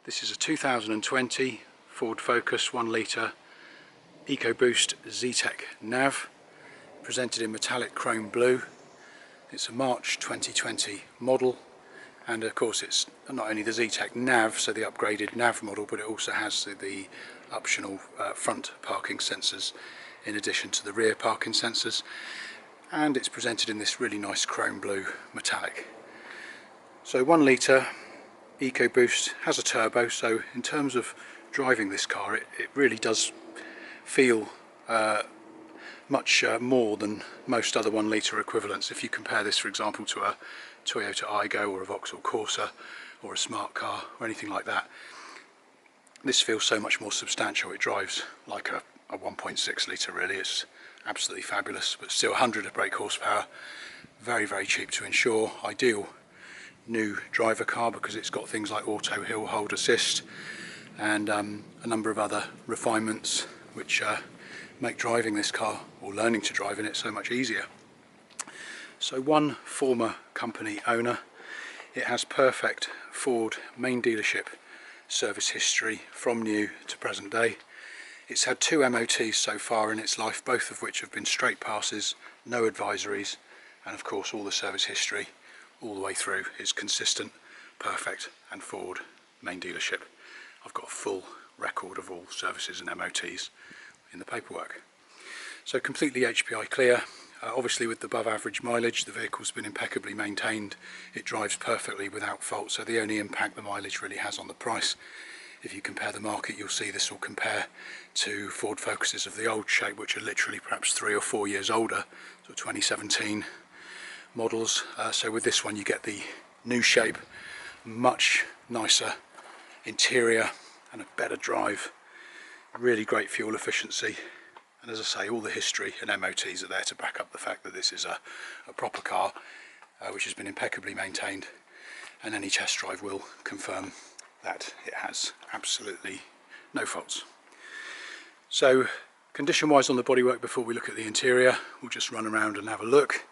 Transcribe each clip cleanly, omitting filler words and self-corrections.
This is a 2020 Ford Focus 1 litre Ecoboost Zetec Nav, presented in metallic chrome blue. It's a March 2020 model, and of course it's not only the Zetec Nav, so the upgraded Nav model, but it also has the optional front parking sensors in addition to the rear parking sensors, and it's presented in this really nice chrome blue metallic. So 1 litre Ecoboost has a turbo, so in terms of driving this car it really does feel much more than most other 1 litre equivalents. If you compare this, for example, to a Toyota Aygo or a Vauxhall Corsa or a smart car or anything like that, this feels so much more substantial. It drives like a 1.6 litre really. It's absolutely fabulous, but still 100 brake horsepower, very cheap to insure, ideal new driver car because it's got things like auto hill hold assist and a number of other refinements which make driving this car, or learning to drive in it, so much easier. So one former company owner, it has perfect Ford main dealership service history from new to present day. It's had 2 MOTs so far in its life, both of which have been straight passes, no advisories, and of course all the service history all the way through is consistent, perfect, and Ford main dealership. I've got a full record of all services and MOTs in the paperwork. So completely HPI clear. Obviously with the above average mileage, the vehicle's been impeccably maintained. It drives perfectly without fault, so the only impact the mileage really has on the price. If you compare the market, you'll see this will compare to Ford Focuses of the old shape, which are literally perhaps 3 or 4 years older, so 2017 models. So with this one you get the new shape, much nicer interior and a better drive, really great fuel efficiency, and as I say, all the history and MOTs are there to back up the fact that this is a proper car which has been impeccably maintained, and any test drive will confirm that it has absolutely no faults. So condition wise on the bodywork, before we look at the interior, we'll just run around and have a look.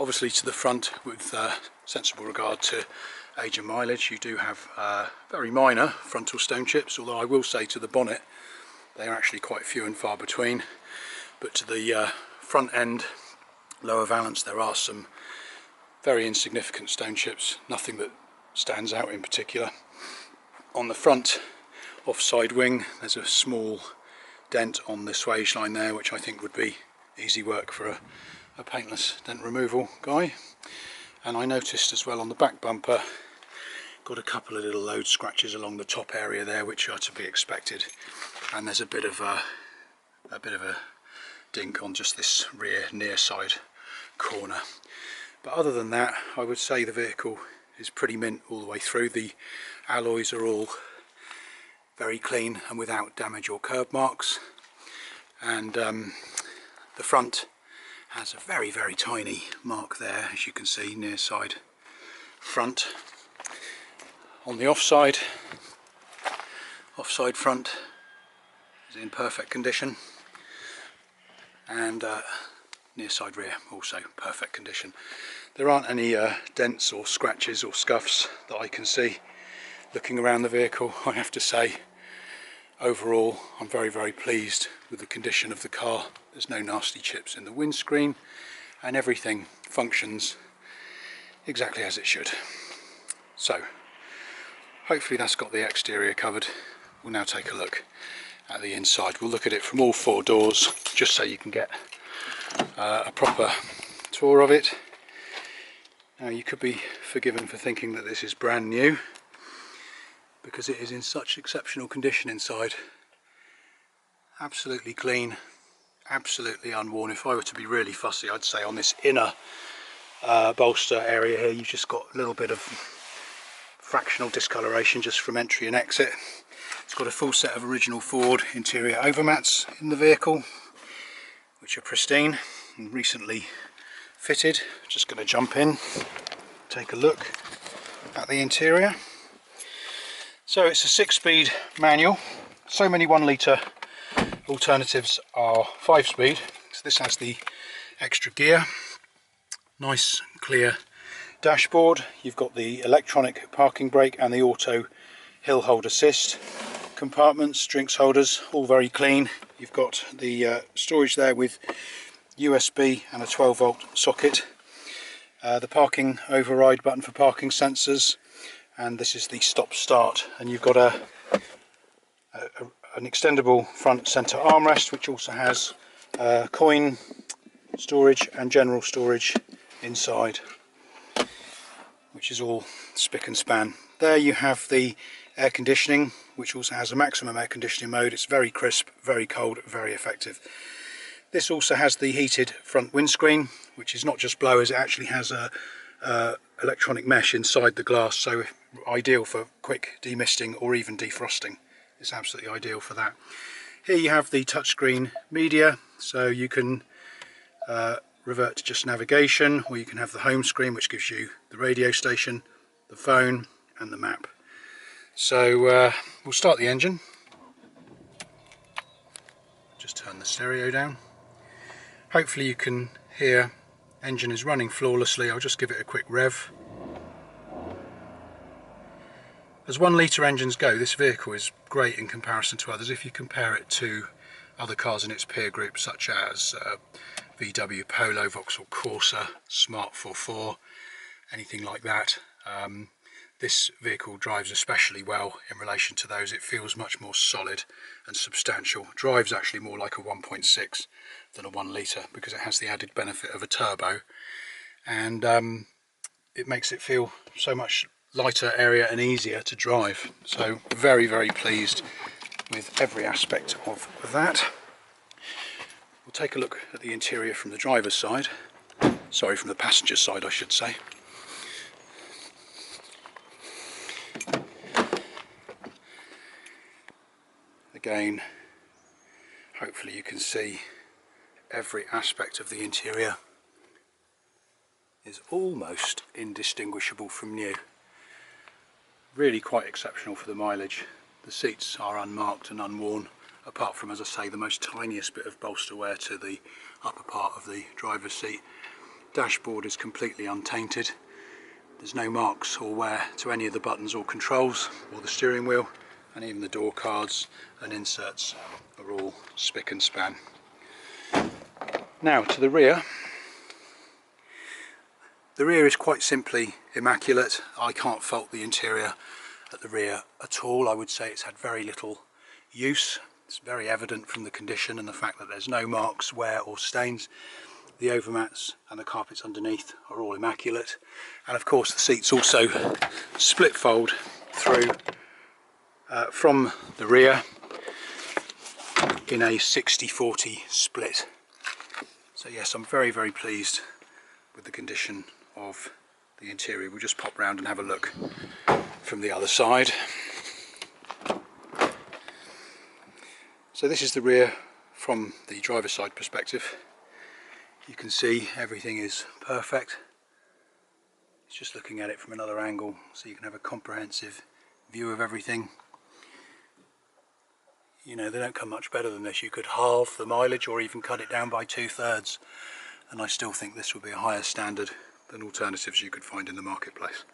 Obviously to the front, with sensible regard to age and mileage, you do have very minor frontal stone chips, although I will say to the bonnet they are actually quite few and far between. But to the front end, lower valance, there are some very insignificant stone chips, nothing that stands out in particular. On the front offside wing there's a small dent on the swage line there, which I think would be easy work for a paintless dent removal guy. And I noticed as well on the back bumper, got a couple of little load scratches along the top area there, which are to be expected, and there's a bit of a dink on just this rear near side corner. But other than that, I would say the vehicle is pretty mint all the way through. The alloys are all very clean and without damage or curb marks, and the front has a very tiny mark there, as you can see, near side front. On the offside front is in perfect condition, and near side rear also perfect condition. There aren't any dents or scratches or scuffs that I can see. Looking around the vehicle, I have to say, overall I'm very pleased with the condition of the car. There's no nasty chips in the windscreen, and everything functions exactly as it should. So hopefully that's got the exterior covered. We'll now take a look at the inside. We'll look at it from all 4 doors just so you can get a proper tour of it. Now you could be forgiven for thinking that this is brand new, because it is in such exceptional condition inside. Absolutely clean, absolutely unworn. If I were to be really fussy, I'd say on this inner bolster area here, you've just got a little bit of fractional discoloration just from entry and exit. It's got a full set of original Ford interior overmats in the vehicle, which are pristine and recently fitted. Just going to jump in, take a look at the interior. So it's a 6-speed manual. So many 1 litre alternatives are 5-speed, so this has the extra gear. Nice clear dashboard. You've got the electronic parking brake and the auto hill hold assist compartments, drinks holders, all very clean. You've got the storage there with USB and a 12-volt socket, the parking override button for parking sensors, and this is the stop start. And you've got an extendable front center armrest, which also has coin storage and general storage inside, which is all spick and span. There you have the air conditioning, which also has a maximum air conditioning mode. It's very crisp, very cold, very effective. This also has the heated front windscreen, which is not just blowers, it actually has a electronic mesh inside the glass, so ideal for quick demisting or even defrosting. It's absolutely ideal for that. Here you have the touchscreen media, so you can revert to just navigation, or you can have the home screen, which gives you the radio station, the phone and the map. So we'll start the engine. Just turn the stereo down. Hopefully you can hear engine is running flawlessly. I'll just give it a quick rev. As 1 litre engines go, this vehicle is great in comparison to others. If you compare it to other cars in its peer group, such as VW Polo, Vauxhall Corsa, Smart 44, anything like that, this vehicle drives especially well in relation to those. It feels much more solid and substantial. Drives actually more like a 1.6 than a 1 litre, because it has the added benefit of a turbo, and it makes it feel so much lighter, area and easier to drive. So very, very pleased with every aspect of that. We'll take a look at the interior from the driver's side. Sorry, from the passenger side I should say. Again, hopefully you can see every aspect of the interior is almost indistinguishable from new. Really quite exceptional for the mileage. The seats are unmarked and unworn, apart from, as I say, the most tiniest bit of bolster wear to the upper part of the driver's seat. Dashboard is completely untainted. There's no marks or wear to any of the buttons or controls or the steering wheel, and even the door cards and inserts are all spick and span. Now to the rear. The rear is quite simply immaculate. I can't fault the interior at the rear at all. I would say it's had very little use. It's very evident from the condition and the fact that there's no marks, wear or stains. The overmats and the carpets underneath are all immaculate, and of course the seats also split fold through from the rear in a 60-40 split. So yes, I'm very, very pleased with the condition of the interior. We'll just pop round and have a look from the other side. So this is the rear from the driver's side perspective. You can see everything is perfect. It's just looking at it from another angle so you can have a comprehensive view of everything. You know, they don't come much better than this. You could halve the mileage or even cut it down by 2/3, and I still think this would be a higher standard than alternatives you could find in the marketplace.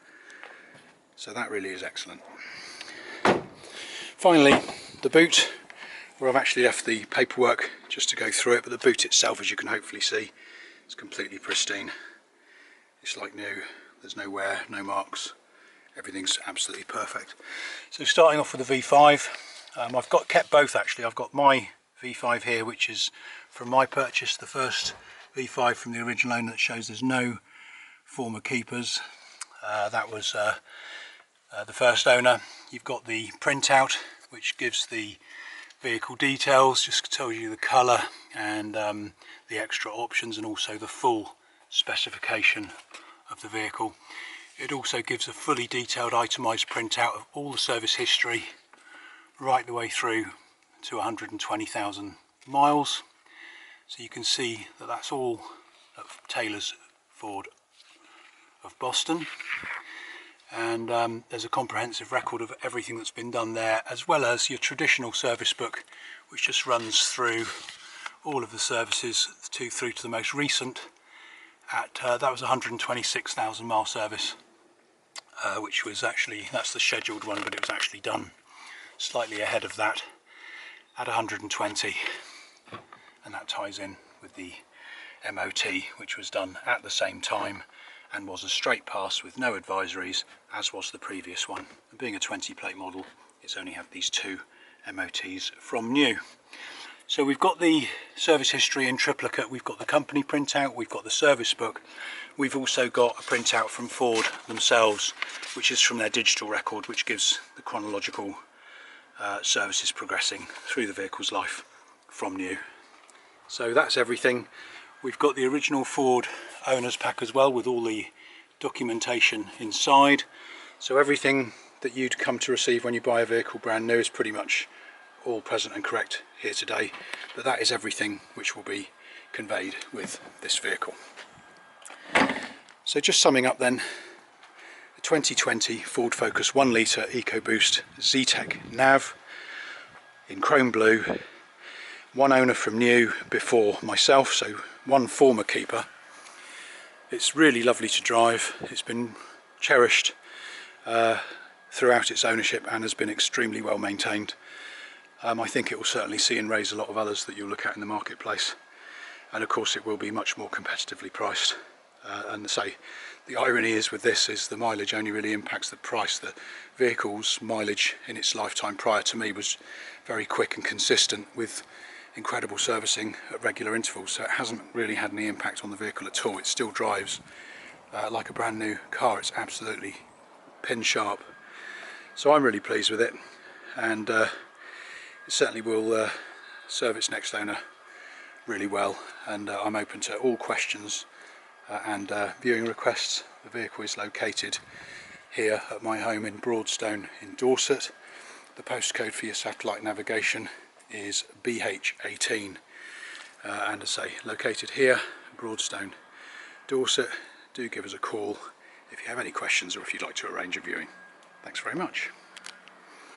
So that really is excellent. Finally, the boot, where I've actually left the paperwork just to go through it, but the boot itself, as you can hopefully see, is completely pristine. It's like new. There's no wear, no marks. Everything's absolutely perfect. So starting off with the V5, I've kept both actually. I've got my V5 here, which is from my purchase, the first V5 from the original owner that shows there's no former keepers. That was the first owner. You've got the printout, which gives the vehicle details, just tells you the colour and the extra options, and also the full specification of the vehicle. It also gives a fully detailed itemised printout of all the service history right the way through to 120,000 miles. So you can see that that's all at Taylor's Ford of Boston, and there's a comprehensive record of everything that's been done there, as well as your traditional service book, which just runs through all of the services through to the most recent at that was 126,000 mile service which was actually, that's the scheduled one, but it was actually done slightly ahead of that at 120, and that ties in with the MOT, which was done at the same time and was a straight pass with no advisories, as was the previous one. And being a 20 plate model, it's only had these 2 MOTs from new. So we've got the service history in triplicate, we've got the company printout, we've got the service book, we've also got a printout from Ford themselves, which is from their digital record, which gives the chronological services progressing through the vehicle's life from new. So that's everything. We've got the original Ford owner's pack as well, with all the documentation inside. So everything that you'd come to receive when you buy a vehicle brand new is pretty much all present and correct here today, but that is everything which will be conveyed with this vehicle. So just summing up then, the 2020 Ford Focus 1 litre Ecoboost Zetec Nav in chrome blue, one owner from new before myself, so one former keeper. It's really lovely to drive, it's been cherished throughout its ownership and has been extremely well maintained. I think it will certainly see and raise a lot of others that you'll look at in the marketplace, and of course it will be much more competitively priced. And say, the irony is with this is the mileage only really impacts the price. The vehicle's mileage in its lifetime prior to me was very quick and consistent with incredible servicing at regular intervals, so it hasn't really had any impact on the vehicle at all. It still drives like a brand new car. It's absolutely pin sharp. So I'm really pleased with it, and it certainly will serve its next owner really well, and I'm open to all questions and viewing requests. The vehicle is located here at my home in Broadstone in Dorset. The postcode for your satellite navigation is BH18, and as I say, located here, Broadstone, Dorset. Do give us a call if you have any questions or if you'd like to arrange a viewing. Thanks very much.